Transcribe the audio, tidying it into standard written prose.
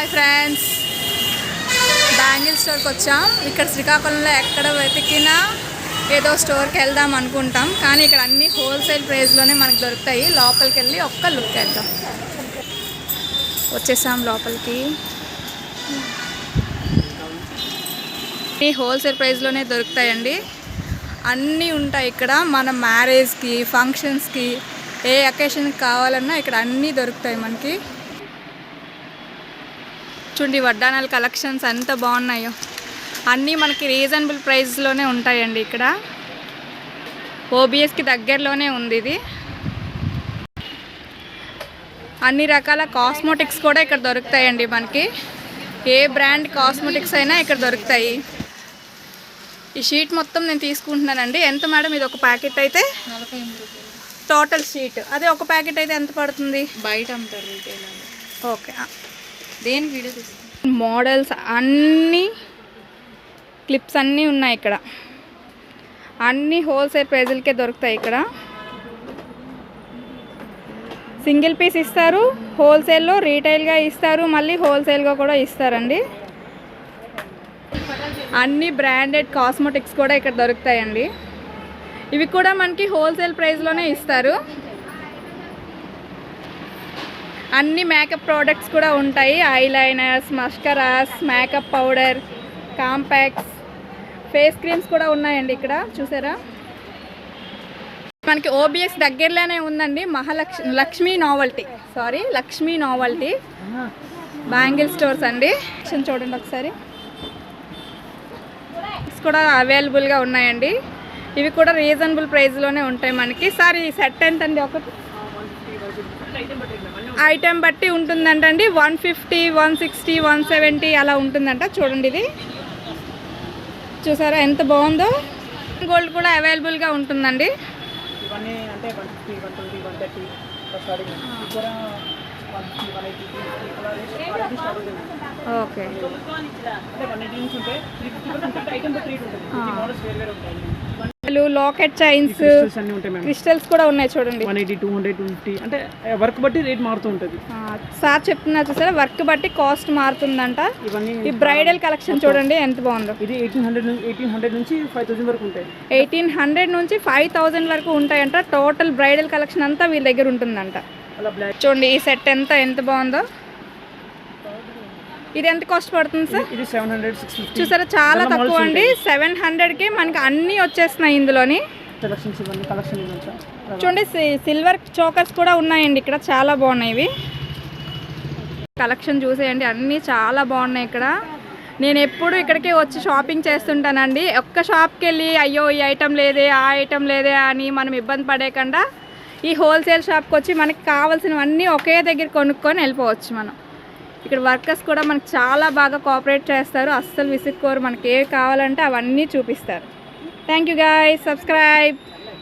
Hi friends, bangle స్టోర్కి వచ్చాం. ఇక్కడ శ్రీకాకుళంలో ఎక్కడ వెతికినా ఏదో స్టోర్కి వెళ్దాం అనుకుంటాం, కానీ ఇక్కడ అన్నీ హోల్సేల్ ప్రైస్లోనే మనకు దొరుకుతాయి. లోపలికి వెళ్ళి ఒక్క లుక్ వేద్దాం. వచ్చేసాం లోపలికి. అన్నీ హోల్సేల్ ప్రైస్లోనే దొరుకుతాయండి. అన్నీ ఉంటాయి ఇక్కడ. మన మ్యారేజ్కి, ఫంక్షన్స్కి, ఏ అకేషన్కి కావాలన్నా ఇక్కడ అన్నీ దొరుకుతాయి మనకి. చూడండి వడ్డానాల కలెక్షన్స్ ఎంత బాగున్నాయో. అన్నీ మనకి రీజనబుల్ ప్రైస్లోనే ఉంటాయండి. ఇక్కడ ఓబిఎస్కి దగ్గరలోనే ఉంది ఇది. అన్ని రకాల కాస్మెటిక్స్ కూడా ఇక్కడ దొరుకుతాయండి మనకి. ఏ బ్రాండ్ కాస్మెటిక్స్ అయినా ఇక్కడ దొరుకుతాయి. ఈ షీట్ మొత్తం నేను తీసుకుంటున్నానండి. ఎంత మేడం ఇది? ఒక ప్యాకెట్ అయితే 43 రూపాయలు టోటల్ షీట్. అదే ఒక ప్యాకెట్ అయితే ఎంత పడుతుంది? బయట అమ్ముతారు రీటైల్. ఓకే, దేని వీడియో తీసుకుంటాం. మోడల్స్ అన్నీ, క్లిప్స్ అన్నీ ఉన్నాయి ఇక్కడ. అన్నీ హోల్సేల్ ప్రైజులకే దొరుకుతాయి ఇక్కడ. సింగిల్ పీస్ ఇస్తారు, హోల్సేల్లో రీటైల్గా ఇస్తారు, మళ్ళీ హోల్సేల్గా కూడా ఇస్తారండి. అన్ని బ్రాండెడ్ కాస్మెటిక్స్ కూడా ఇక్కడ దొరుకుతాయండి. ఇవి కూడా మనకి హోల్సేల్ ప్రైస్లోనే ఇస్తారు. అన్ని మేకప్ ప్రోడక్ట్స్ కూడా ఉంటాయి. Eyeliners, మస్కరాస్, makeup powder, compacts, face creams కూడా ఉన్నాయండి ఇక్కడ. చూసారా, మనకి ఓబిఎస్ దగ్గరలోనే ఉందండి. లక్ష్మీ నావల్టీ బ్యాంగిల్ స్టోర్స్ అండి. చూడండి ఒకసారి, కూడా అవైలబుల్గా ఉన్నాయండి. ఇవి కూడా రీజనబుల్ ప్రైస్లోనే ఉంటాయి మనకి. సార్ ఈ సెట్ ఎంతండి? ఒకటి ఐటెం బట్టి ఉంటుందంటండి. 150, 160, 170 అలా ఉంటుందంట. చూడండి ఇది చూసారా ఎంత బాగుందో. గోల్డ్ కూడా అవైలబుల్గా ఉంటుందండి. ఓకే, లాకెట్ చైన్స్, క్రిస్టల్స్ కూడా ఉన్నాయి చూడండి. 180, 200, 250 అంటే వర్క్ బట్టి రేట్ మారుతూ ఉంటుంది. సార్ చెప్తున్నారు చూసారా, వర్క్ బట్టి కాస్ట్ మారుతుందంట. ఈ బ్రైడల్ కలెక్షన్ చూడండి ఎంత బాగుందో. ఇది 1800 నుంచి 5000 వరకు ఉంటాయి. 1800 నుంచి 5000 వరకు ఉంటాయంట. టోటల్ బ్రైడల్ కలెక్షన్ అంతా వీళ్ళ దగ్గర ఉంటుందంట. చూడండి ఈ సెట్ ఎంత బాగుందో. ఇది ఎంత కాస్ట్ పడుతుంది సార్? ఇది 700, 650. చూసారా చాలా తక్కువ అండి. 700కి మనకి అన్నీ వచ్చేస్తున్నాయి ఇందులోని. చూడండి సిల్వర్ చోకర్స్ కూడా ఉన్నాయండి ఇక్కడ. చాలా బాగున్నాయి ఇవి. కలెక్షన్ చూసేయండి, అన్నీ చాలా బాగున్నాయి ఇక్కడ. నేను ఎప్పుడు ఇక్కడికి వచ్చి షాపింగ్ చేస్తుంటానండి. ఒక్క షాప్కి వెళ్ళి అయ్యో ఈ ఐటెం లేదే, ఆ ఐటెం లేదే అని మనం ఇబ్బంది పడేయకుండా ఈ హోల్సేల్ షాప్కి వచ్చి మనకి కావాల్సినవన్నీ ఒకే దగ్గర కొనుక్కొని వెళ్ళిపోవచ్చు మనం. ఇక్కడ వర్కర్స్ కూడా మనకు చాలా బాగా కోఆపరేట్ చేస్తారు. అస్సలు విసుక్కోరు. మనకి ఏవి కావాలంటే అవన్నీ చూపిస్తారు. Thank you guys, subscribe.